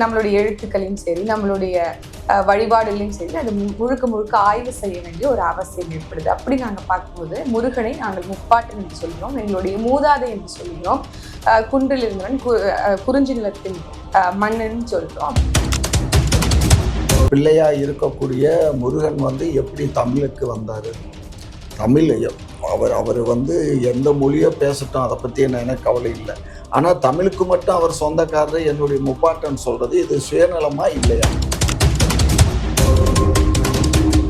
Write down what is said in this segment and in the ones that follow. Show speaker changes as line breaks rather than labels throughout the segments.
நம்மளுடைய எழுத்துக்களையும் சரி, நம்மளுடைய வழிபாடுகளையும் சரி, அது முழுக்க முழுக்க ஆய்வு செய்ய வேண்டிய ஒரு அவசியம் ஏற்படுது. அப்படி நாங்கள் பார்க்கும்போது முருகனை நாங்கள் முப்பாட்டன் என்று சொல்கிறோம், எங்களுடைய மூதாதை என்று சொல்கிறோம், குன்றில் இருந்தவன் குறிஞ்சி நிலத்தின் மன்னன் சொல்கிறோம்.
பிள்ளையா இருக்கக்கூடிய முருகன் எப்படி தமிழுக்கு வந்தார்? தமிழ் அவர் எந்த மொழியோ பேசட்டும், அதை பற்றி எனக்கு கவலை இல்லை. ஆனால் தமிழுக்கு மட்டும் அவர் சொந்தக்காரர் என்னுடைய முப்பாட்டன் சொல்கிறது இது சுயநலமா இல்லையா?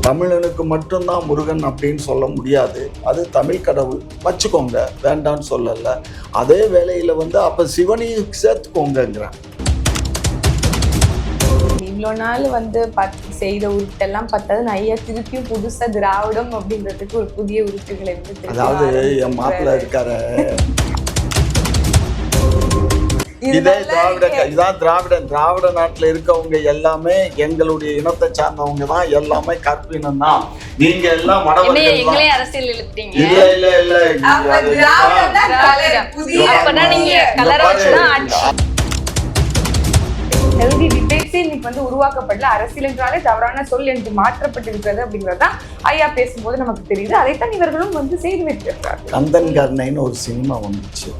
தமிழனுக்கு மட்டும்தான் முருகன் அப்படின்னு சொல்ல முடியாது. அது தமிழ் கடவுள் வச்சுக்கோங்க, வேண்டான்னு சொல்லலை. அதே வேளையில் அப்போ சிவனையும் சேர்த்துக்கோங்கிறேன்.
இவ்வளோ நாள் செய்த உருட்டெல்லாம் பார்த்தது ஐயா திருப்பியும் புதுசா திராவிடம் அப்படின்றதுக்கு ஒரு புதிய உருட்டுகளை
அதாவது என் மாப்பிள்ள இருக்காரு, இதே இதான் திராவிட நாட்டுல இருக்கவங்க எல்லாமே எங்களுடைய இனத்தை சார்ந்தவங்க தான், எல்லாமே கற்பினம் தான். நீங்க எல்லாம்
அரசியல் இழுத்தீங்க.
ஹெல்தி டிபேட்ஸே இன்னைக்கு உருவாக்கப்படல. அரசியல் என்றாலே தவறான சொல் என்று மாற்றப்பட்டிருக்கிறது அப்படிங்கிறதான் ஐயா பேசும்போது நமக்கு தெரியுது. அதைத்தான் இவர்களும் செய்து வைத்திருக்கிறார்.
கந்தன் கருணைன்னு ஒரு சினிமா வந்துச்சு,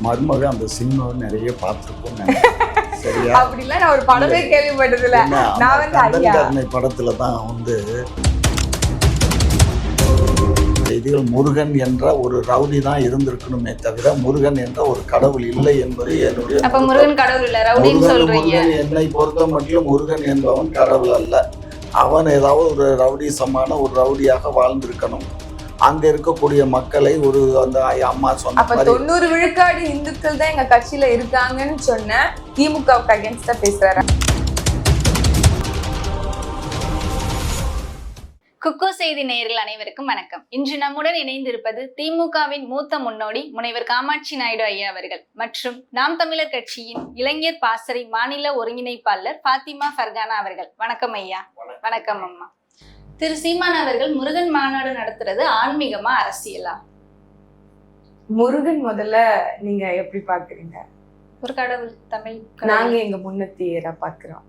மருமக அந்த சினிமாவை நிறைய பார்த்துருக்கோம். சரியா?
அப்படிலாம் நான் ஒரு படமே கேள்விப்பட்டதில்ல.
கந்தன் கருணை படத்துல தான் இதுகள் முருகன் என்ற ஒரு ரவுடி தான் இருந்திருக்கணுமே தவிர முருகன் என்ற ஒரு கடவுள் இல்லை என்பது என்னுடைய. என்னை பொறுத்த மட்டும் முருகன் என்பவன் கடவுள் அல்ல. அவன் ஏதாவது ஒரு ரவுடிசமான ஒரு ரவுடியாக வாழ்ந்திருக்கணும். அங்க இருக்கக்கூடிய மக்களை அந்த அம்மா சொன்ன
90 விழுக்காடு இந்துக்கள் தான் எங்க கட்சியில இருக்காங்கன்னு சொன்ன திமுகவுக்கு அகேன்ஸ்டா பேசுறாரு.
குக்கோ செய்தி நேயர்கள் அனைவருக்கும் வணக்கம். இன்று நம்முடன் இணைந்திருப்பது திமுகவின் மூத்த முன்னோடி முனைவர் காமாட்சி நாயுடு ஐயா அவர்கள் மற்றும் நாம் தமிழர் கட்சியின் இளைஞர் பாசறை மாநில ஒருங்கிணைப்பாளர் பாத்திமா ஃபர்கானா அவர்கள். வணக்கம் ஐயா. வணக்கம் அம்மா. திரு சீமான் அவர்கள் முருகன் மாநாடு நடத்துறது ஆன்மீகமா அரசியலா?
முருகன் முதல்ல நீங்க எப்படி பாக்குறீங்க?
ஒரு கடவுள், தமிழ்.
நாங்க எங்க முன்னத்தியரா பாக்குறோம்.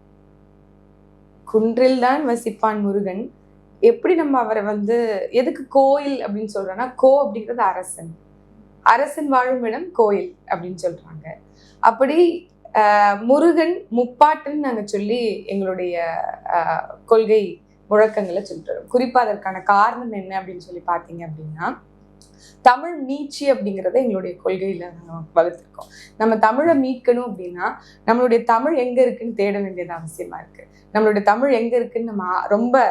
குன்றில் தான் வசிப்பான் முருகன். எப்படி நம்ம அவரை எதுக்கு கோயில் அப்படின்னு சொல்றோம்னா, அப்படிங்கிறது அரசன், அரசன் வாழும் இடம் கோயில் அப்படின்னு சொல்றாங்க. அப்படி முருகன் முப்பாட்டுன்னு நாங்க சொல்லி எங்களுடைய கொள்கை முழக்கங்களை சொல்லிட்டு, குறிப்பா அதற்கான காரணம் என்ன அப்படின்னு சொல்லி பாத்தீங்க அப்படின்னா, தமிழ் மீட்சி அப்படிங்கிறத எங்களுடைய கொள்கையில நம்ம வகுத்திருக்கோம். நம்ம தமிழை மீட்கணும் அப்படின்னா நம்மளுடைய தமிழ் எங்க இருக்குன்னு தேட வேண்டியது அவசியமா இருக்கு. நம்மளுடைய தமிழ் எங்க இருக்குன்னு நம்ம ரொம்ப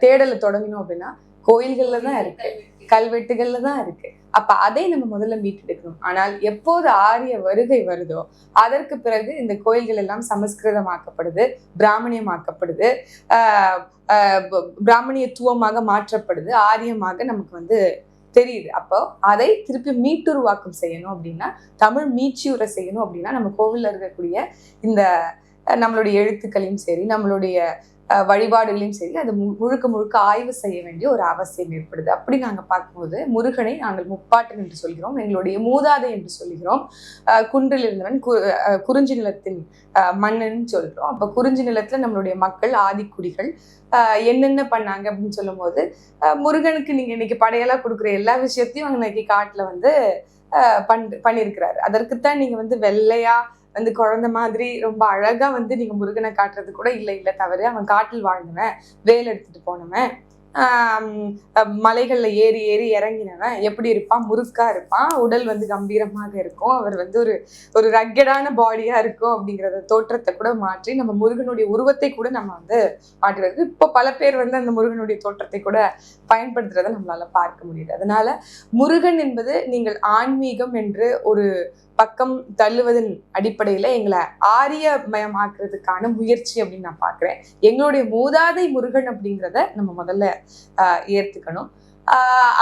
தேடலை தொடங்கணும் அப்படின்னா கோயில்கள்ல தான் இருக்கு, கல்வெட்டுகள்ல தான் இருக்கு. அப்ப அதை நம்ம முதல்ல மீட்டெடுக்கணும். ஆனால் எப்போது ஆரிய வருகை வருதோ அதற்கு பிறகு இந்த கோயில்கள் எல்லாம் சமஸ்கிருதமாக்கப்படுது, பிராமணியமாக்கப்படுது, பிராமணியத்துவமாக மாற்றப்படுது, ஆரியமாக நமக்கு தெரியுது. அப்போ அதை திருப்பி மீட்டுருவாக்கம் செய்யணும் அப்படின்னா, தமிழ் மீட்சியுரை செய்யணும் அப்படின்னா, நம்ம கோவில்ல இருக்கக்கூடிய இந்த நம்மளுடைய எழுத்துக்களையும் சரி, நம்மளுடைய வழிபாடுகளையும் சரி, அது முழுக்க முழுக்க ஆய்வு செய்ய வேண்டிய ஒரு அவசியம் ஏற்படுது. அப்படி நாங்கள் பார்க்கும்போது முருகனை நாங்கள் முப்பாட்டன் என்று சொல்கிறோம், எங்களுடைய மூதாதை என்று சொல்கிறோம், குன்றில் இருந்தவன் குறிஞ்சி நிலத்தின் மன்னன் சொல்கிறோம். அப்போ குறிஞ்சி நிலத்துல நம்மளுடைய மக்கள் ஆதிக்குடிகள் என்னென்ன பண்ணாங்க அப்படின்னு சொல்லும் போது, முருகனுக்கு நீங்க இன்னைக்கு படையெல்லாம் கொடுக்குற எல்லா விஷயத்தையும் அவங்க இன்னைக்கு காட்டுல பண்ணியிருக்கிறாரு. அதற்குத்தான் நீங்க வெள்ளையா குழந்தை மாதிரி ரொம்ப அழகா நீங்க முருகனை காட்டுறது கூட இல்லை தவறு. அவன் காட்டில் வாழ்ந்தவன், வேல் எடுத்துட்டு போனவன், மலைகள்ல ஏறி ஏறி இறங்கினவன் எப்படி இருப்பான்? முருக்கா இருப்பான், உடல் கம்பீரமாக இருக்கும், அவர் ஒரு ரக்கடான பாடியா இருக்கும் அப்படிங்கிறத தோற்றத்தை கூட மாற்றி நம்ம முருகனுடைய உருவத்தை கூட நம்ம மாற்றுறது. இப்போ பல பேர் அந்த முருகனுடைய தோற்றத்தை கூட பயன்படுத்துறதை நம்மளால பார்க்க முடியுது. அதனால முருகன் என்பது நீங்கள் ஆன்மீகம் என்று ஒரு பக்கம் தள்ளுவதன் அடிப்படையில எங்களை ஆரியமயமாக்குறதுக்கான முயற்சி அப்படின்னு நான் பாக்குறேன். எங்களுடைய மூதாதை முருகன் அப்படிங்கிறத நம்ம முதல்ல ஏத்துக்கணும்.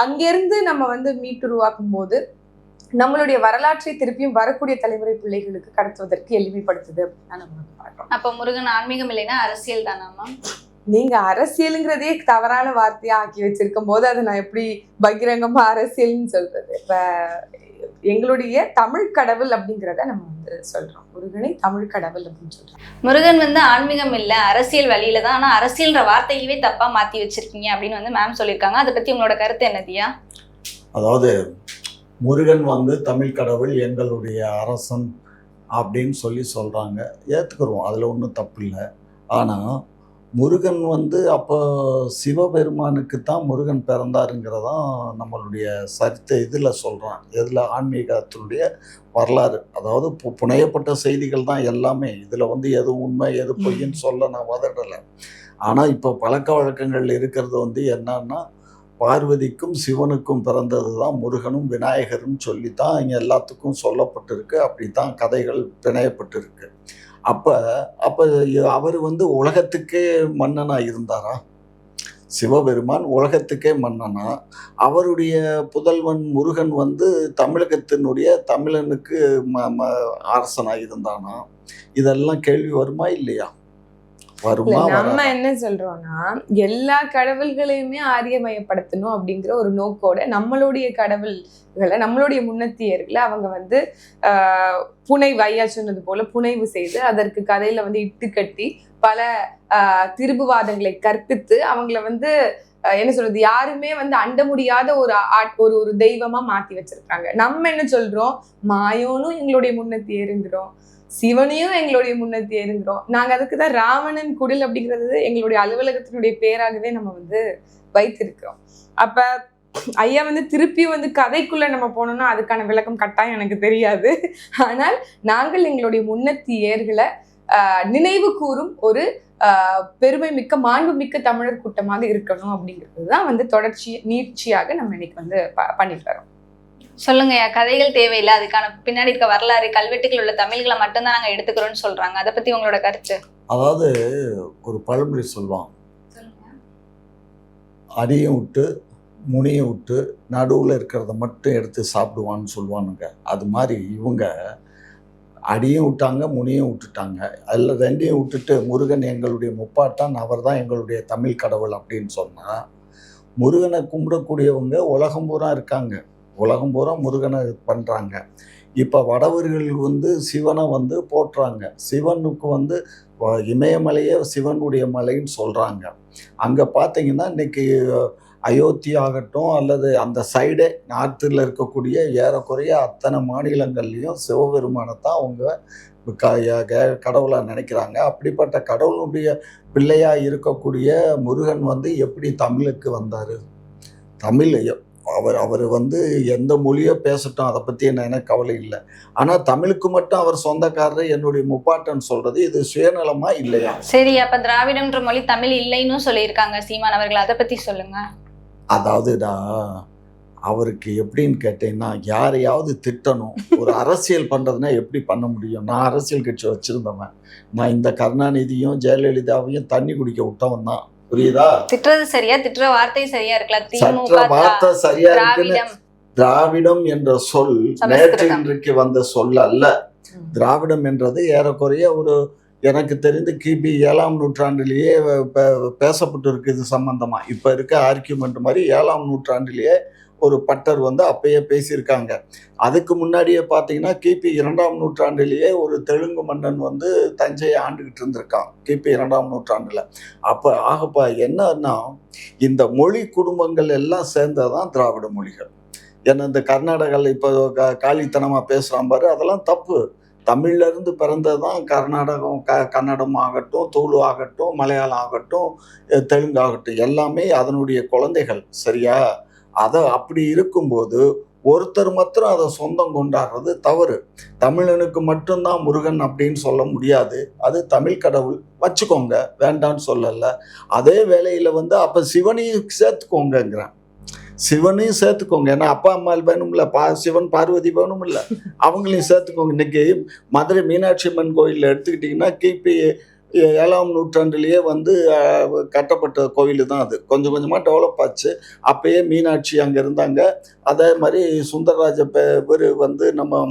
அங்கிருந்து நம்ம மீட்டுருவாக்கும் போது நம்மளுடைய வரலாற்றை திருப்பியும் வரக்கூடிய தலைமுறை பிள்ளைகளுக்கு கடத்துவதற்கு எளிமைப்படுத்துது அப்படின்னு நம்ம பார்க்கிறோம்.
அப்ப முருகன் ஆன்மீகம் இல்லைன்னா அரசியல் தானாமா?
நீங்க அரசியலுங்கிறதே தவறான வார்த்தையா ஆக்கி வச்சிருக்கும் போது அதை நான் எப்படி பகிரங்கமா அரசியல்னு சொல்றது? இப்ப எங்களுடைய தமிழ் கடவுள் அப்படிங்கிறத நம்ம வந்து சொல்றோம். முருகனை தமிழ் கடவுள் அப்படின்னு சொல்றோம்.
முருகன் வந்து ஆன்மீகம் இல்ல, அரசியல் வழியில தான். ஆனா அரசியல்ன்ற வார்த்தையவே தப்பா மாத்தி வச்சிருக்கீங்க அப்படின்னு வந்து மேம் சொல்லியிருக்காங்க. அதை பத்தி உங்களோட கருத்து என்னதியா?
அதாவது முருகன் வந்து தமிழ் கடவுள், எங்களுடைய அரசன் அப்படின்னு சொல்கிறாங்க. ஏற்றுக்குருவோம், அதில் ஒன்றும் தப்பு இல்லை. ஆனால் முருகன் வந்து அப்போ சிவபெருமானுக்கு தான் முருகன் பிறந்தாருங்கிறதான் நம்மளுடைய இதில் சொல்கிறான். இதில் ஆன்மீகத்தினுடைய வரலாறு, அதாவது புனையப்பட்ட செய்திகள் தான் எல்லாமே. இதில் வந்து எது உண்மை எது பொய்ன்னு சொல்ல நான் வதடலை. ஆனால் இப்போ பழக்க வழக்கங்கள் இருக்கிறது வந்து என்னன்னா, பார்வதிக்கும் சிவனுக்கும் பிறந்தது தான் முருகனும் விநாயகரும் சொல்லி தான் இங்கே எல்லாத்துக்கும் சொல்லப்பட்டிருக்கு. அப்படி தான் கதைகள் பிணையப்பட்டிருக்கு. அப்போ அவர் வந்து உலகத்துக்கே மன்னனாக இருந்தாரா? சிவபெருமான் உலகத்துக்கே மன்னனா? அவருடைய புதல்வன் முருகன் வந்து தமிழனுக்கு அரசனாக இருந்தானா? இதெல்லாம் கேள்வி வருமா இல்லையா?
நம்ம என்ன சொல்றோம்னா, எல்லா கடவுள்களையுமே ஆரியமயப்படுத்தணும் அப்படிங்கிற ஒரு நோக்கோட நம்மளுடைய கடவுள்களை, நம்மளுடைய முன்னத்தியர்களை அவங்க வந்து ஐயா சொன்னது போல புனைவு செய்து அதற்கு கதையில வந்து இட்டுக்கட்டி பல திருபுவாதங்களை கற்பித்து அவங்கள வந்து என்ன சொல்றது, யாருமே வந்து அண்ட முடியாத ஒரு தெய்வமா மாத்தி வச்சிருக்காங்க. நம்ம என்ன சொல்றோம், மாயோனும் எங்களுடைய முன்னத்தியருங்கிறோம், சிவனையும் எங்களுடைய முன்னத்தியே இருக்கிறோம். நாங்க அதுக்குதான் ராவணன் குடில் அப்படிங்கிறது எங்களுடைய அலுவலகத்தினுடைய பேராகவே நம்ம வந்து வைத்திருக்கிறோம். அப்ப ஐயா வந்து திருப்பி வந்து கதைக்குள்ள நம்ம போனோம்னா அதுக்கான விளக்கம் கட்டாயம் எனக்கு தெரியாது. ஆனால் நாங்கள் எங்களுடைய முன்னத்தியர்களை நினைவு கூறும் ஒரு பெருமை மிக்க மாண்பு மிக்க தமிழர் கூட்டமாக இருக்கணும் அப்படிங்கிறது தான் வந்து நீட்சியாக நம்ம இன்னைக்கு வந்து பண்ணிட்டு வரோம்.
சொல்லுங்கய்யா. கதைகள் தேவையில்லை, அதுக்கான பின்னாடி இருக்க வரலாறு கல்வெட்டுகள் உள்ள தமிழ்களை மட்டும்தான் நாங்க எடுத்துக்கிறோம்னு சொல்றாங்க. அதை பத்தி உங்களோட கருத்து?
அதாவது ஒரு பழமொழி சொல்லுவான், அடியும் விட்டு முனியும் விட்டு நடுவில் இருக்கிறத மட்டும் எடுத்து சாப்பிடுவான்னு சொல்லுவானுங்க. அது மாதிரி இவங்க அடியும் விட்டாங்க முனியும் விட்டுட்டாங்க. அதில் ரெண்டையும் விட்டுட்டு முருகன் எங்களுடைய முப்பாட்டான், அவர் தான் எங்களுடைய தமிழ் கடவுள் அப்படின்னு சொன்னால், முருகனை கும்பிடக்கூடியவங்க உலகம் பூரா இருக்காங்க. உலகம் பூரா முருகனை பண்ணுறாங்க. இப்போ வடவர்கள் வந்து சிவனை வந்து போற்றுறாங்க. சிவனுக்கு வந்து இமயமலையே சிவனுடைய மலைன்னு சொல்கிறாங்க. அங்கே பார்த்தீங்கன்னா இன்றைக்கி அயோத்தி ஆகட்டும் அல்லது அந்த சைடே நார்த்தில் இருக்கக்கூடிய ஏறக்குறைய அத்தனை மாநிலங்கள்லேயும் சிவபெருமானை தான் அவங்க கடவுளாக நினைக்கிறாங்க. அப்படிப்பட்ட கடவுளுடைய பிள்ளையாக இருக்கக்கூடிய முருகன் வந்து எப்படி தமிழுக்கு வந்தார்? அவர் வந்து எந்த மொழியோ பேசட்டும், அதை பற்றி எனக்கு கவலை இல்லை. ஆனால் தமிழுக்கு மட்டும் அவர் சொந்தக்காரர், என்னுடைய முப்பாட்டன் சொல்றது இது சுயநலமா இல்லையா?
சரி, அப்ப திராவிடம்ன்ற மொழி தமிழ் இல்லைன்னு சொல்லியிருக்காங்க சீமான் அவர்கள், அதை பத்தி சொல்லுங்க.
அதாவதுடா, அவருக்கு எப்படின்னு கேட்டீங்கன்னா, யாரையாவது திட்டணும், ஒரு அரசியல் பண்ணுறதுனா எப்படி பண்ண முடியும்? நான் அரசியல் கட்சி வச்சுருந்தவன். நான் இந்த கருணாநிதியும் ஜெயலலிதாவையும் தண்ணி குடிக்க விட்டவன் தான். புரியுதா?
திட்டுறது சரியா, திட்டுற வார்த்தை சரியா
இருக்கலாம். வார்த்தை சரியா இருக்குன்னு திராவிடம் என்ற சொல் நேற்று இன்றைக்கு வந்த சொல் அல்ல. திராவிடம் என்றது ஏறக்குறைய ஒரு எனக்கு தெரிந்து கிபி 7ஆம் நூற்றாண்டிலேயே பேசப்பட்டு இருக்கு. இது சம்பந்தமா இப்ப இருக்க ஆர்கியூமெண்ட் மாதிரி 7ஆம் நூற்றாண்டிலேயே ஒரு பட்டர் வந்து அப்பயே பேசியிருக்காங்க. அதுக்கு முன்னாடியே பார்த்தீங்கன்னா கிபி 2ஆம் நூற்றாண்டிலேயே ஒரு தெலுங்கு மன்னன் வந்து தஞ்சையை ஆண்டுகிட்டு இருந்திருக்கான் கிபி 2ஆம் நூற்றாண்டுல. அப்போ ஆகப்பா என்னன்னா, இந்த மொழி குடும்பங்கள் எல்லாம் சேர்ந்ததான் திராவிட மொழிகள். ஏன்னா இந்த கர்நாடகாவில் இப்போ காலித்தனமாக பேசுகிறான் பாரு, அதெல்லாம் தப்பு. தமிழ்ல இருந்து பிறந்தது தான் கர்நாடகம், கன்னடம் ஆகட்டும், துளு ஆகட்டும், மலையாளம் ஆகட்டும், தெலுங்கு ஆகட்டும், எல்லாமே அதனுடைய குழந்தைகள். சரியா? அதை அப்படி இருக்கும்போது ஒருத்தர் மாத்திரம் அதை சொந்தம் கொண்டாடுறது தவறு. தமிழனுக்கு மட்டும்தான் முருகன் அப்படின்னு சொல்ல முடியாது. அது தமிழ் கடவுள் வச்சுக்கோங்க, வேண்டான்னு சொல்லலை. அதே வேளையில் வந்து அப்போ சிவனையும் சேர்த்துக்கோங்கிறேன். சிவனையும் சேர்த்துக்கோங்க. ஏன்னா அப்பா அம்மா வேணும்ல, சிவன் பார்வதி வேணும்ல, அவங்களையும் சேர்த்துக்கோங்க. இன்னைக்கு மதுரை மீனாட்சி அம்மன் கோயிலில் எடுத்துக்கிட்டிங்கன்னா கிபி 7ஆம் நூற்றாண்டிலேயே வந்து கட்டப்பட்ட கோயில் தான் அது. கொஞ்சம் கொஞ்சமாக டெவலப் ஆச்சு. அப்பயே மீனாட்சி அங்கே இருந்தாங்க. அதே மாதிரி சுந்தரராஜ பேர் வந்து நம்ம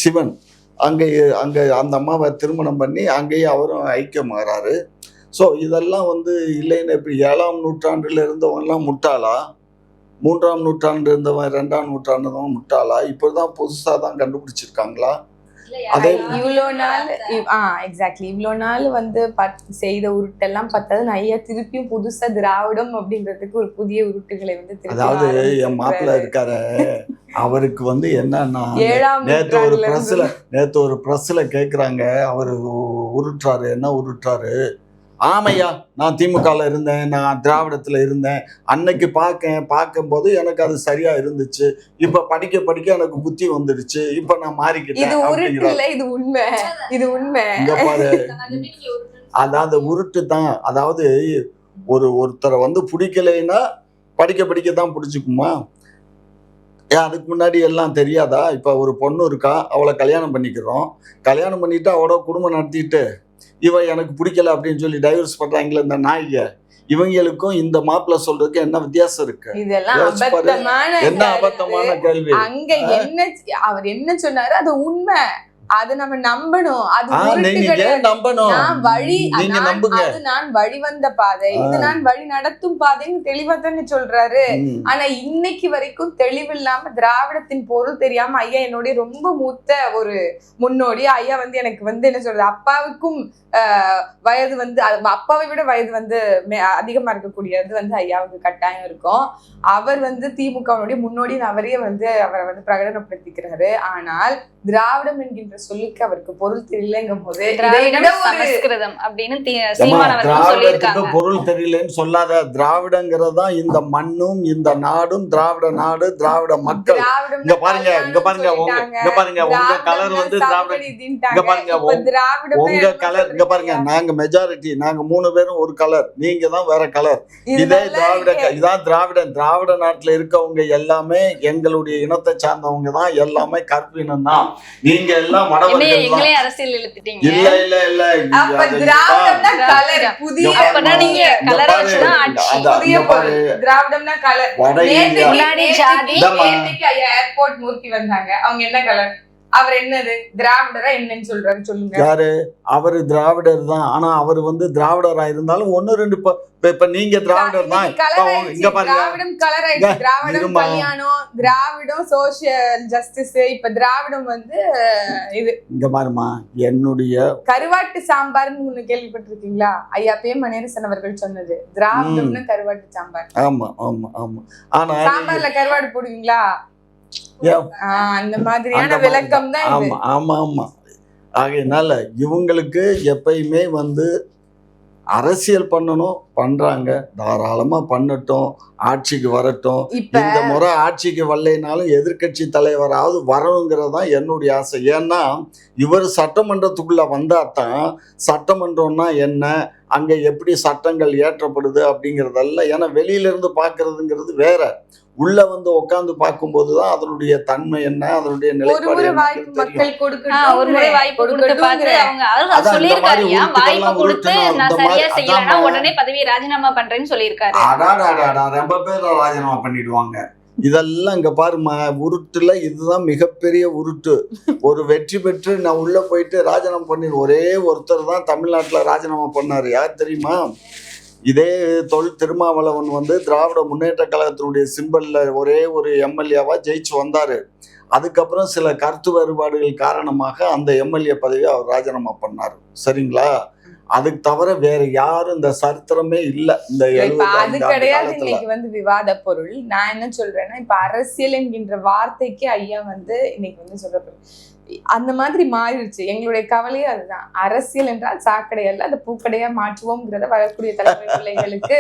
சிவன் அங்கே அந்த அம்மாவை திருமணம் பண்ணி அங்கேயே அவரும் ஐக்கியமாகறாரு. ஸோ இதெல்லாம் வந்து இல்லைன்னு இப்படி 7ஆம் நூற்றாண்டில் இருந்தவங்கலாம் முட்டாளா? 3ஆம் நூற்றாண்டு இருந்தவன் 2ஆம் நூற்றாண்டு இருந்தவன் முட்டாளா? இப்போதான் புதுசா தான் கண்டுபிடிச்சிருக்காங்களா? அதே
இவ்வளோ நாள் எக்ஸாக்ட்லி இவ்வளோ நாள் வந்து செய்த உருட்டெல்லாம் பார்த்தது ஐயா திருப்பியும் புதுசா திராவிடம் அப்படின்றதுக்கு ஒரு புதிய உருட்டுகளை வந்து
அதாவது என் மாப்பிள்ள இருக்காரு, அவருக்கு வந்து என்னன்னா,
7ஆம்
நேத்து ஒரு பிரஸ்ல கேக்குறாங்க, அவரு உருட்டுறாரு, என்ன உருட்டுறாரு, ஆமையா நான் திமுகல இருந்தேன், நான் திராவிடத்துல இருந்தேன், அன்னைக்கு பார்க்கும்போது எனக்கு அது சரியா இருந்துச்சு, இப்ப படிக்க படிக்க எனக்கு புத்தி வந்துடுச்சு, இப்ப நான் மாறிக்கிட்டேன்.
இது உருட்டு இல்ல, இது உண்மை, இது உண்மை.
இங்க பாரு, அதாவது உருட்டு தான். அதாவது ஒருத்தரை வந்து பிடிக்கலைன்னா படிக்க படிக்க தான் பிடிச்சிக்குமா? அதுக்கு முன்னாடி எல்லாம் தெரியாதா? இப்ப ஒரு பொண்ணு இருக்கா, அவளை கல்யாணம் பண்ணிக்கிறோம், கல்யாணம் பண்ணிட்டு அவளோட குடும்பம் நடத்திட்டு இவன் எனக்கு பிடிக்கல அப்படின்னு சொல்லி டைவர்ஸ் பண்றாங்களே இந்த நாய்க, இவங்களுக்கும் இந்த மாப்பிள்ள சொல்றதுக்கு என்ன வித்தியாசம் இருக்கு? என்ன அபத்தமான கேள்வி.
அங்க என்ன அவர் என்ன சொன்னாரு அது உண்மை, அது நம்ம நம்பணும். அது
நம்பணும்.
நான் வழி வந்த பாதை, இது நான் வழி நடத்தும் பாதைன்னு தெளிவா தானே சொல்றாரு. ஆனா இன்னைக்கு வரைக்கும் தெளிவில்லாம திராவிடத்தின் பொருள் தெரியாம ஐயா என்னுடைய ரொம்ப மூத்த ஒரு முன்னோடி ஐயா வந்து எனக்கு வந்து என்ன சொல்றது, அப்பாவுக்கும் வயது வந்து அப்பாவை விட வயது வந்து அதிகமா இருக்கக்கூடியது வந்து ஐயாவுக்கு கட்டாயம் இருக்கும். அவர் வந்து திமுகவுடைய முன்னோடின்னு அவரையே வந்து அவரை வந்து பிரகடனப்படுத்திக்கிறாரு. ஆனால் திராவிடம் என்கின்ற சொல்லுக்கு அவருக்கு பொருள் தெரியலங்கும் போது
பொருள் தெரியலன்னு சொல்லாத. திராவிடங்கிறதா இந்த மண்ணும் இந்த நாடும், திராவிட நாடு, திராவிட மக்கள். இங்க பாருங்க, இங்க பாருங்க, இங்க பாருங்க, உங்க கலர் வந்து திராவிட. இங்க பாருங்க, உங்க கலர், இங்க பாருங்க, நாங்க மெஜாரிட்டி, நாங்க 3 பேரும் ஒரு கலர், நீங்க தான் வேற கலர். இதே திராவிட, இதான் திராவிடன். திராவிட நாட்டுல இருக்கவங்க எல்லாமே எங்களுடைய இனத்தை சார்ந்தவங்க தான், எல்லாமே கற்பினம் தான். நீங்க எல்லாம்
எங்களே அரசியல் இழுத்துட்டீங்க.
இல்ல இல்ல இல்ல,
அப்ப திராவிடம்னா கலர், புதிய
அப்பனா நீங்க கலரை வச்சு தான் ஆட்சி.
புதிய பொருள் திராவிடம்னா கலர். முன்னாடி ஜாதி ஏர்போர்ட் மூர்த்தி வந்தாங்க, அவங்க என்ன கலர்? அவர் என்னது திராவிடரா என்னன்னு சொல்றாரு சொல்லுங்க.
யாரு? அவரு திராவிடர் தான். ஆனா அவர் வந்து திராவிடரா இருந்தாலும் 1-2 இப்ப நீங்க திராவிடர் தான். இங்க பாருங்க,
திராவிடம் கலர் ஆயிடுச்சு. திராவிடம் கல்யாணம், திராவிடம் சோசியல் ஜஸ்டிஸ், இப்ப திராவிடம் வந்து இது.
இங்க பாருமா, என்னுடைய
கருவாட்டு சாம்பார்னு ஒண்ணு கேள்விப்பட்டிருக்கீங்களா? ஐயா பே மணியரசன் அவர்கள் சொன்னது திராவிடம்னு கருவாட்டு சாம்பார்.
ஆமா ஆமா ஆமா. ஆனா
சாம்பார்ல கருவாடு போடுவீங்களா? அந்த மாதிரியான விளக்கம் தான்.
ஆமா ஆமா ஆமா. ஆகையினால இவங்களுக்கு எப்பயுமே வந்து அரசியல் பண்ணணும், பண்றாங்க, தாராளமா பண்ணட்டும், ஆட்சிக்கு வரட்டும். இந்த முறை ஆட்சிக்கு வரலைனாலும் எதிர்கட்சி தலைவராவது வரணுங்கிறதான் என்னுடைய ஆசை. ஏன்னா இவர் சட்டமன்றத்துக்குள்ள வந்தாதான் சட்டமன்றம்னா என்ன, அங்க எப்படி சட்டங்கள் இயற்றப்படுது அப்படிங்கறதெல்லாம். ஏன்னா வெளியில இருந்து பாக்குறதுங்கிறது வேற, உள்ள வந்து உட்கார்ந்து பார்க்கும்போதுதான் அதனுடைய தன்மை என்ன, அதனுடைய நிலைப்பாடு ரொம்ப பேர் ராஜினாமா பண்ணிடுவாங்க. இதெல்லாம் இங்க பாருமா, உருட்டுல இதுதான் மிகப்பெரிய உருட்டு. ஒரு வெற்றி பெற்று நான் உள்ள போயிட்டு ராஜினாமா பண்ணி, ஒரே ஒருத்தர் தான் தமிழ்நாட்டுல ராஜினாமா பண்ணாரு. யார் தெரியுமா? இதே திருமாவளவன் வந்து திராவிட முன்னேற்ற கழகத்தினுடைய சிம்பல்ல ஒரே ஒரு எம்எல்ஏவா ஜெயிச்சு வந்தாரு. அதுக்கப்புறம் சில கருத்து வேறுபாடுகள் காரணமாக அந்த எம்எல்ஏ பதவியை அவர் ராஜினாமா பண்ணாரு. சரிங்களா? அதுக்கு தவிர வேற யாரும் இந்த சரித்திரமே இல்ல. இந்த
அது கிடையாது இன்னைக்கு வந்து விவாத பொருள். நான் என்ன சொல்றேன்னா, இப்ப அரசியல் என்கின்ற வார்த்தைக்கு ஐயா வந்து இன்னைக்கு வந்து சொல்ற அந்த மாதிரி மாறிடுச்சு. எங்களுடைய கவலையே அதுதான். அரசியல் என்றால் சாக்கடை அல்ல, அந்த பூக்கடையா மாற்றுவோம்ங்கிறத வரக்கூடிய தலைமுறை பிள்ளைகளுக்கு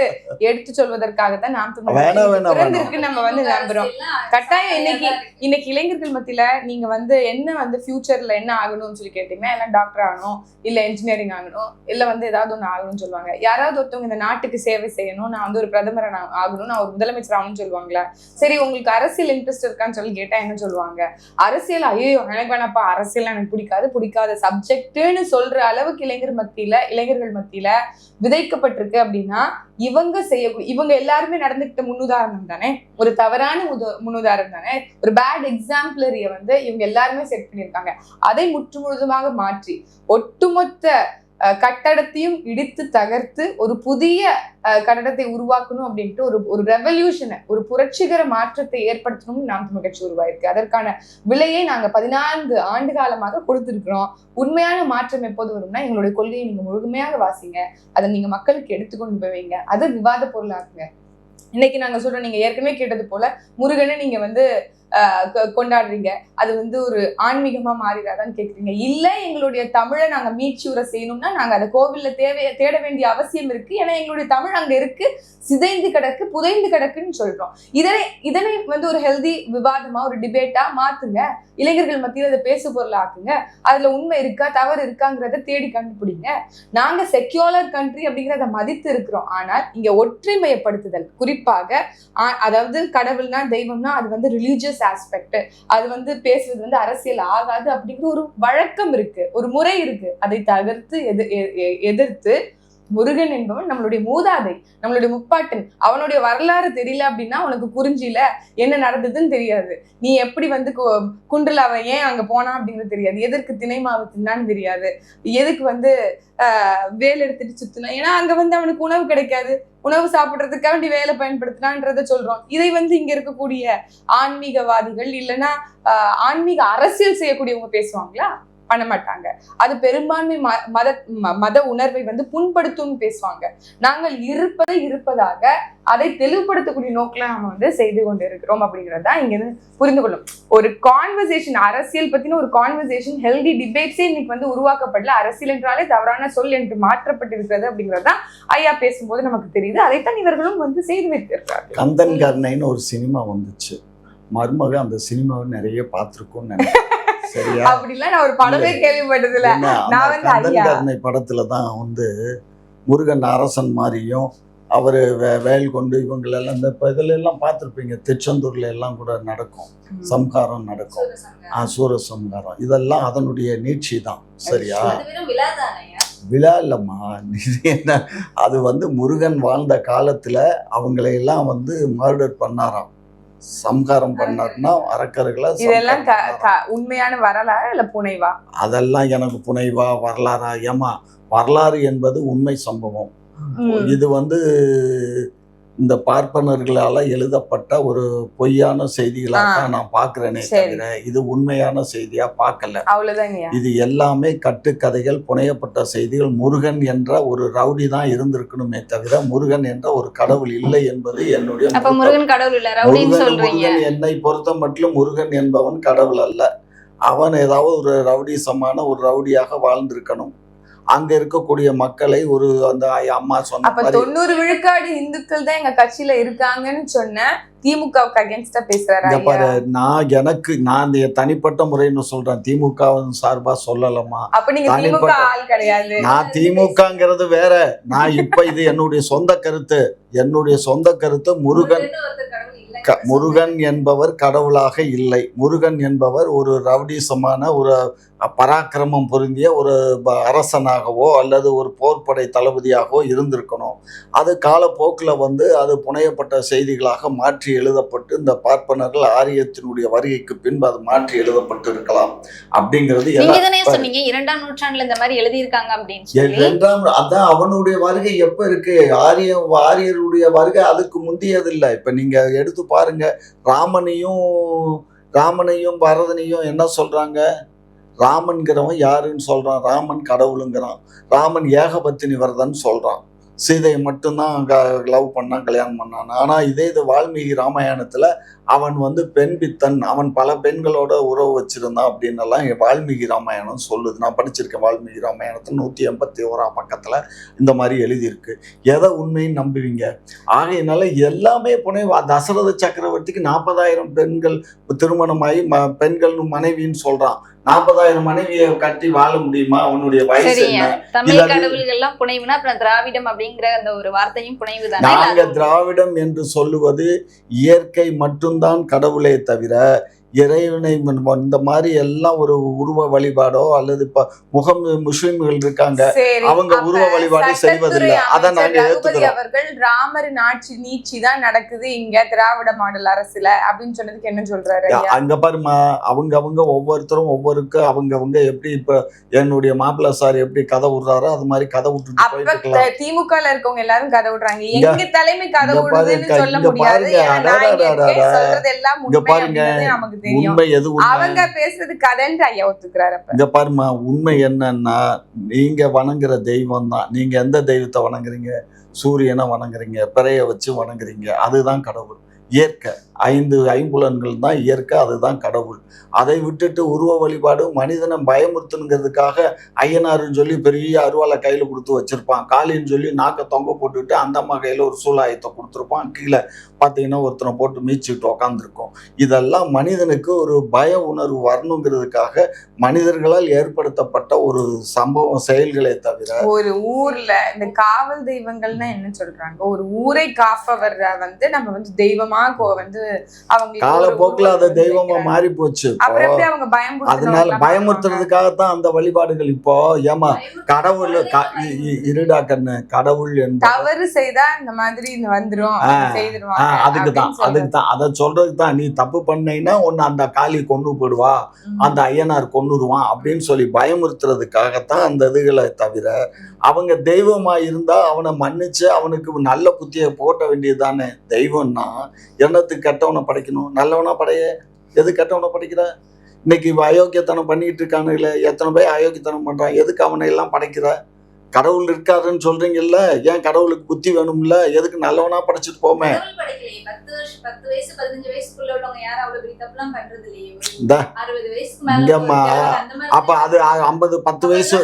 எடுத்து சொல்வதற்காகத்தான் நாம் பிறந்திருக்கு நம்ம வந்து நம்புறோம். கட்டாயம் இன்னைக்கு இளைஞர்கள் மத்தியில நீங்க வந்து என்ன வந்து ஃபியூச்சர்ல என்ன ஆகணும்னு சொல்லி கேட்டீங்கன்னா, எல்லாம் டாக்டர் ஆகணும், இல்ல இன்ஜினியரிங் ஆகணும், இல்ல வந்து ஏதாவது ஒண்ணு ஆகணும்னு சொல்லுவாங்க. யாராவது ஒருத்தவங்க இந்த நாட்டுக்கு சேவை செய்யணும், நான் வந்து ஒரு பிரதமரை ஆகணும், நான் ஒரு முதலமைச்சர் ஆகணும்னு சொல்லுவாங்களா? சரி, உங்களுக்கு அரசியல் இன்ட்ரெஸ்ட் இருக்கான்னு சொல்லி கேட்டா என்ன சொல்லுவாங்க? அரசியல் ஐயோ எனக்கு வேணாப்பா, அரசியல் எனக்கு பிடிக்காத சப்ஜெக்ட்னு சொல்ற அளவுக்கு இளைஞர்கள் மத்தியில விதைக்கப்பட்டிருக்கு. அப்படின்னா இவங்க எல்லாருமே நடந்துகிட்ட முன்னுதாரணம் தானே, ஒரு தவறான முன்னுதாரணம் தானே, ஒரு பேட் எக்ஸாம்பிளரிய வந்து இவங்க எல்லாருமே செட் பண்ணியிருக்காங்க. அதை முற்றுமுழுதுமாக மாற்றி ஒட்டுமொத்த கட்டடத்தையும் இடித்து தகர்த்து ஒரு புதிய கட்டடத்தை உருவாக்கணும் அப்படின்ட்டு ஒரு ரெவல்யூஷனை, ஒரு புரட்சிகர மாற்றத்தை ஏற்படுத்தணும்னு நாம் தமிழ் கட்சி உருவாயிருக்கு. அதற்கான விலையை நாங்க 14 ஆண்டு காலமாக கொடுத்திருக்கிறோம். உண்மையான மாற்றம் எப்போது வரும்னா, எங்களுடைய கொள்கையை நீங்க முழுமையாக வாசிங்க, அதை நீங்க மக்களுக்கு எடுத்துக்கொண்டு போவீங்க, அதை விவாத பொருளாக்குங்க. இன்னைக்கு நாங்க சொல்றோம், நீங்க ஏற்கனவே கேட்டது போல முருகனை நீங்க கொண்டாடுறீங்க, அது ஒரு ஆன்மீகமா மாறிடாதான்னு கேக்குறீங்க. இல்ல, எங்களுடைய தமிழை நாங்க மீட்சியுற செய்யணும்னா நாங்க அதை கோவில்ல தேட வேண்டிய அவசியம் இருக்கு. ஏன்னா எங்களுடைய தமிழ் அங்க இருக்கு, சிதைந்து கிடக்கு, புதைந்து கிடக்குன்னு சொல்றோம். இதனை ஒரு ஹெல்தி விவாதமா, ஒரு டிபேட்டா மாத்துங்க. இளைஞர்கள் மத்தியில் அதை பேசு பொருள் ஆக்குங்க. அதுல உண்மை இருக்கா தவறு இருக்காங்கிறத தேடி கண்டுபிடிங்க. நாங்க செக்யூலர் கண்ட்ரி அப்படிங்கிறத மதித்து இருக்கிறோம். ஆனால் இங்க ஒற்றுமையப்படுத்துதல், குறிப்பாக அதாவது கடவுள்னா தெய்வம்னா அது ரிலீஜியஸ் ஆஸ்பெக்ட், அது பேசுறது அரசியல் ஆகாது அப்படிங்கிற ஒரு வழக்கம் இருக்கு, ஒரு முறை இருக்கு. அதை தகர்த்து எதிர்த்து முருகன் என்பவன் நம்மளுடைய மூதாதை, நம்மளுடைய முப்பாட்டன். அவனுடைய வரலாறு தெரியல அப்படின்னா உனக்கு புரிஞ்சில என்ன நடந்ததுன்னு தெரியாது. நீ எப்படி குன்றில் அவன் ஏன் அங்க போனான் அப்படிங்கிறது தெரியாது. எதற்கு திணை மாவு தின்னான்னு தெரியாது. எதுக்கு வேலை எடுத்துட்டு சுத்தினா, ஏன்னா அங்க அவனுக்கு உணவு கிடைக்காது. உணவு சாப்பிடுறதுக்காக வேண்டி வேலை பயன்படுத்தினான்றத சொல்றோம். இதை இங்க இருக்கக்கூடிய ஆன்மீகவாதிகள் இல்லைன்னா ஆன்மீக அரசியல் செய்யக்கூடியவங்க பேசுவாங்களா? பண்ண மாட்டாங்க. அது பெரும்பான்மை மத உணர்வை புண்படுத்தும் பேசுவாங்க. நாங்கள் இருப்பதாக அதை தெளிவுபடுத்தக்கூடிய நோக்கில நம்ம செய்து கொண்டு இருக்கிறோம் அப்படிங்கறதா இங்க புரிந்து கொள்ளும். ஒரு கான்வர்சேஷன், அரசியல் பத்தின ஒரு கான்வர்சேஷன், ஹெல்தி டிபேட்ஸே இன்னைக்கு உருவாக்கப்படல. அரசியல் என்றாலே தவறான சொல் என்று மாற்றப்பட்டிருக்கிறது அப்படிங்கறதா ஐயா பேசும்போது நமக்கு தெரியுது. அதைத்தான் இவர்களும் செய்து வைத்திருக்கிறார்கள்.
கந்தன் கருணைன்னு ஒரு சினிமா வந்துச்சு, மருமக அந்த சினிமாவை நிறைய பார்த்திருக்கோம்னு நினைக்கிறேன்.
அப்படிலாம் நான் ஒரு படமே கேள்விப்பட்டதில்ல.
கந்தன் படத்துலதான் முருகன் அரசன் மாதிரியும் அவரு வேல் கொண்டு இவங்களெல்லாம் இந்த இதுல எல்லாம் பார்த்துருப்பீங்க. திருச்செந்தூர்ல எல்லாம் கூட நடக்கும், சம்ஹாரம் நடக்கும், சூர சம்ஹாரம். இதெல்லாம் அதனுடைய நீட்சி தான். சரியா? விழா இல்லம்மா, அது முருகன் வாழ்ந்த காலத்துல அவங்களையெல்லாம் மர்டர் பண்ணாராம், சம்ஹாரம் பண்ணாருன்னா அரக்கர்களை.
இதெல்லாம் உண்மையான வரலாறு இல்ல புனைவா?
அதெல்லாம் எனக்கு புனைவா வரலாறா? ஏமா, வரலாறு என்பது உண்மை சம்பவம். இது இந்த பார்ப்பனர்களால எழுதப்பட்ட ஒரு பொய்யான செய்திகளாக நான் பாக்குறேனே தவிர இது உண்மையான செய்தியா பார்க்கல.
அவ்வளவுதாங்க.
இது எல்லாமே கட்டுக்கதைகள், புனையப்பட்ட செய்திகள். முருகன் என்ற ஒரு ரவுடி தான் இருந்திருக்கணுமே தவிர முருகன் என்ற ஒரு கடவுள் இல்லை என்பது என்னுடைய. முருகன் என்னை பொறுத்த மட்டும் முருகன் என்பவன் கடவுள் அல்ல. அவன் ஏதாவது ஒரு ரவுடிசமான ஒரு ரவுடியாக வாழ்ந்திருக்கணும். அங்க இருக்கக்கூடிய மக்களை அந்த அம்மா சொன்ன
90 விழுக்காடு இந்துக்கள் தான் எங்க கட்சியில இருக்காங்கன்னு சொன்ன திமுகவுக்கு அகைன்ஸ்டா பேசுறாரு.
நான் தனிப்பட்ட முறைன்னு சொல்றேன், திமுக சார்பா சொல்லலாமா?
அப்ப நீங்க திமுக ஆள் கிடையாது.
நான் திமுகங்கிறது வேற. நான் இப்ப இது என்னுடைய சொந்த கருத்து. முருகன் என்பவர் கடவுளாக இல்லை. முருகன் என்பவர் ஒரு ரவுடிசமான ஒரு பராக்கிரமம் பொருந்திய ஒரு அரசனாகவோ அல்லது ஒரு போர்ப்படை தளபதியாகவோ இருந்திருக்கணும். அது காலப்போக்கில் அது புனையப்பட்ட செய்திகளாக மாற்றி எழுதப்பட்டு இந்த பார்ப்பனர்கள் ஆரியத்தினுடைய வருகைக்கு பின்பு அது மாற்றி எழுதப்பட்டு இருக்கலாம் அப்படிங்கிறது.
சொன்னீங்க 2ஆம் நூற்றாண்டுல இந்த மாதிரி எழுதியிருக்காங்க அப்படின்னு.
அதான் அவனுடைய வருகை எப்ப இருக்கு? ஆரியருடைய வருகை அதுக்கு முந்தியது இல்லை. இப்ப நீங்க எடுத்து பாருங்க, ராமனையும் பரதனையும் என்ன சொல்றாங்க? ராமன்கிறவன் யாருன்னு சொல்றான்? ராமன் கடவுளுங்கிறான். ராமன் ஏகபத்தினி வரதன் சொல்றான். சீதையை மட்டும்தான் லவ் பண்ணான், கல்யாணம் பண்ணான். ஆனா இது வால்மீகி ராமாயணத்துல அவன் பெண் பித்தன், அவன் பல பெண்களோட உறவு வச்சிருந்தான் அப்படின்னு எல்லாம் வால்மீகி ராமாயணம் சொல்லுது. நான் படிச்சிருக்கேன் வால்மீகி ராமாயணத்துல 181 பக்கத்துல இந்த மாதிரி எழுதியிருக்கு. எதை உண்மைன்னு நம்புவீங்க? ஆகையினால எல்லாமே புனைவா. தசரத சக்கரவர்த்திக்கு 40,000 பெண்கள் திருமணமாகி பெண்கள் மனைவின்னு சொல்றான். 40,000 மனைவியை கட்டி வாழ முடியுமா? அவனுடைய வயசு என்ன?
தமிழ் கடவுள்கள் எல்லாம் புனைவுனா அப்புறம் திராவிடம் அப்படிங்கிற அந்த ஒரு வார்த்தையும் புனைவுதான்.
நாங்க திராவிடம் என்று சொல்லுவது இயற்கை மட்டும்தான் கடவுளே தவிர இறைவனை இந்த மாதிரி எல்லாம் ஒரு உருவ வழிபாடோ அல்லது இப்ப முகம் முஸ்லிம்கள் இருக்காங்க,
சரி,
அவங்க
அப்ப
உருவ வழிபாடு செய்வதில்லை. அதை
அமைச்சர்
நாங்க
ரகுபதி
ஏத்துக்கிறோம்.
அவர்கள் ராமரின் ஆட்சி நீட்சி தான் நடக்குது இங்க திராவிட மாடல் அரசுல அப்படின்னு சொன்னதுக்கு என்ன சொல்றாரு ஐயா?
அங்க பாருமா, அவங்க ஒவ்வொருத்தரும் அவங்க எப்படி இப்ப என்னுடைய மாப்பிள்ளை சார் எப்படி கதை விடுறாரோ அது மாதிரி கதை விட்டுட்டு
அப்ப
போயிட்டு இருக்கலாம்.
திமுகல இருக்கவங்க எல்லாரும் கதை விடுறாங்க,
இங்க-
எங்க தலைமை கதை
இங்க
விடுறதுன்னு
பாருங்க,
சொல்ல
இங்க
முடியாது.
பாருங்க,
ஏன்னா நான் இங்க இருக்கேன்,
அடடடடட.
சொல்றது எல்லாம்
இங்க
உண்மை
பாருங்க,
அப்படின்றது நமக்கு தெரியும்.
உண்மை எது உண்மை?
அவங்க பேசுறது கதைன்னு ஐயா ஒத்துக்கிறாரு. அப்ப
இங்க பாருமா, உண்மை என்னன்னா நீங்க வணங்குற தெய்வம் தான். நீங்க எந்த தெய்வத்தை வணங்குறீங்க? சூரியனை வணங்குறீங்க, பிறைய வச்சு வணங்குறீங்க, அதுதான் கடவுள். இயற்கை, 5 ஐம்புலன்கள் தான் இயற்கை, அதுதான் கடவுள். அதை விட்டுட்டு உருவ வழிபாடு மனிதனை பயமுறுத்துங்கிறதுக்காக ஐயனாருன்னு சொல்லி பெரிய அருவாலை கையில கொடுத்து வச்சிருப்பான், காளின்னு சொல்லி நாக்க தொங்க போட்டுட்டு அந்த அம்மா கையில ஒரு சூலாயத்தை கொடுத்துருப்பான், கீழே பார்த்தீங்கன்னா ஒருத்தனை போட்டு மீச்சிட்டு உக்காந்துருக்கும். இதெல்லாம் மனிதனுக்கு ஒரு பய உணர்வு வரணுங்கிறதுக்காக மனிதர்களால் ஏற்படுத்தப்பட்ட ஒரு சம்பவம், செயல்களே தவிர.
ஒரு ஊர்ல இந்த காவல் தெய்வங்கள்னா என்ன சொல்றாங்க, ஒரு ஊரை காப்பவர் நம்ம தெய்வமா அவங்க
காலப்போக்கில் அதை தெய்வமா மாறி போச்சு.
அவங்க
அதனால பயமுறுத்துறதுக்காகத்தான் அந்த வழிபாடுகள். இப்போ ஏமா கடவுள் இருடா கண்ணு, கடவுள்
தவறு செய்தா இந்த மாதிரி வந்துரும்,
அதுக்குதான் அதை சொல்றதுக்கு தான். நீ தப்பு பண்ணீங்கன்னா ஒன்னு அந்த காளி கொண்டு போடுவா, அந்த ஐயனார் கொன்னுருவான் அப்படின்னு சொல்லி பயமுறுத்துறதுக்காகத்தான் அந்த இதுகளை தவிர, அவங்க தெய்வமா இருந்தா அவனை மன்னிச்சு அவனுக்கு நல்ல புத்தியை போட்ட வேண்டியதுதானே. தெய்வம்னா எண்ணத்துக்கு கெட்டவனை படைக்கணும், நல்லவனா படைய. எது கெட்டவனை படைக்கிற? இன்னைக்கு அயோக்கியத்தனம் பண்ணிட்டு இருக்கானுங்களே, எத்தனை பேர் அயோக்கியத்தனம் பண்றான், எதுக்கு அவனை எல்லாம் படைக்கிற? கடவுள் இருக்காருன்னு சொல்றீங்கல்ல, ஏன் கடவுளுக்கு புத்தி வேணும்ல? எதுக்கு நல்லவனா படைச்சிட்டு போமே. இங்கம்மா அப்ப அது 50 10 வயசு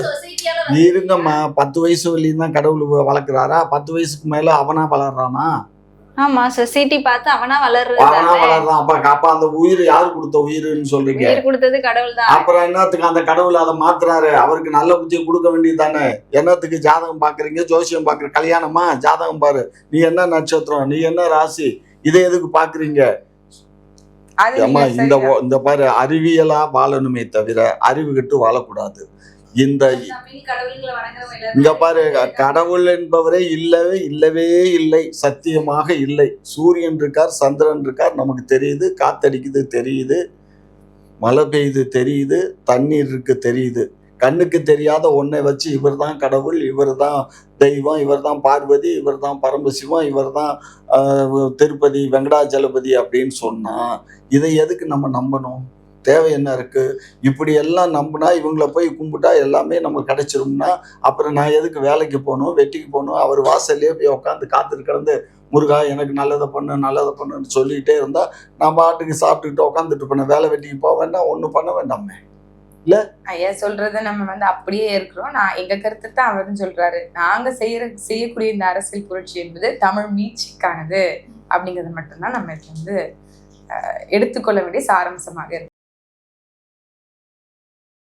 இருங்கம்மா, 10 வயசு வரையும் தான் கடவுள் வளர்க்குறாரா? 10 வயசுக்கு மேல அவனா வளர்றானா?
ஆமா, சொசைட்டி பார்த்து அவனா வளர்றான்.
அப்ப அந்த உயிர் யாரு கொடுத்த உயிர்னு சொல்றீங்க?
உயிர் கொடுத்தது கடவுள் தான்.
அப்புறம் என்னத்துக்கு அந்த கடவுள் அதை மாத்துறாரு? அவருக்கு நல்ல புத்தியை கொடுக்க வேண்டியது தானே. என்னத்துக்கு ஜாதகம் பாக்குறீங்க, ஜோசியம் பாக்குற? கல்யாணமா? ஜாதகம் பாரு, நீ என்ன நட்சத்திரம், நீ என்ன ராசி, இதை எதுக்கு பாக்குறீங்க? இந்த பாரு, அறிவியலா வாழணுமே தவிர அறிவு கட்டு வாழக்கூடாது. இங்க பாரு, கடவுள் என்பவரே இல்லவே இல்லை, சத்தியமாக இல்லை. சூரியன் இருக்கார், சந்திரன் இருக்கார், நமக்கு தெரியுது. காத்தடிக்குது தெரியுது, மழை பெய்யுது தெரியுது, தண்ணீர் இருக்கு தெரியுது. கண்ணுக்கு தெரியாத ஒன்றை வச்சு இவர் தான் கடவுள், இவர் தான் தெய்வம், இவர் தான் பார்வதி, இவர் தான் பரமசிவம், இவர் தான் திருப்பதி வெங்கடாச்சலபதி அப்படின்னு சொன்னா இதை எதுக்கு நம்ம நம்பணும்? தேவை என்ன இருக்கு? இப்படி எல்லாம் நம்பினா, இவங்கள போய் கும்பிட்டா எல்லாமே நமக்கு கிடைச்சிரும்னா அப்புறம் நான் எதுக்கு வேலைக்கு போகணும், வெட்டிக்கு போகணும்? அவர் வாசல்லையே போய் உட்காந்து காத்துட்டு கிடந்து முருகா எனக்கு நல்லதை பண்ணுன்னு சொல்லிக்கிட்டே இருந்தா நான் பாட்டுக்கு சாப்பிட்டுக்கிட்டு உட்காந்துட்டு பண்ண, வேலை வெட்டிக்கு போக வேண்டாம், ஒன்றும் பண்ண வேண்டாமே. இல்ல
ஐயா சொல்றத நம்ம அப்படியே இருக்கிறோம். நான் எங்க கருத்து தான் அவருன்னு சொல்றாரு. நாங்க செய்யக்கூடிய இந்த அரசியல் புரட்சி என்பது தமிழ் மீட்சிக்கானது அப்படிங்கிறது மட்டும்தான் நம்ம எடுத்துக்கொள்ள வேண்டிய சாராம்சமாக இருக்கு.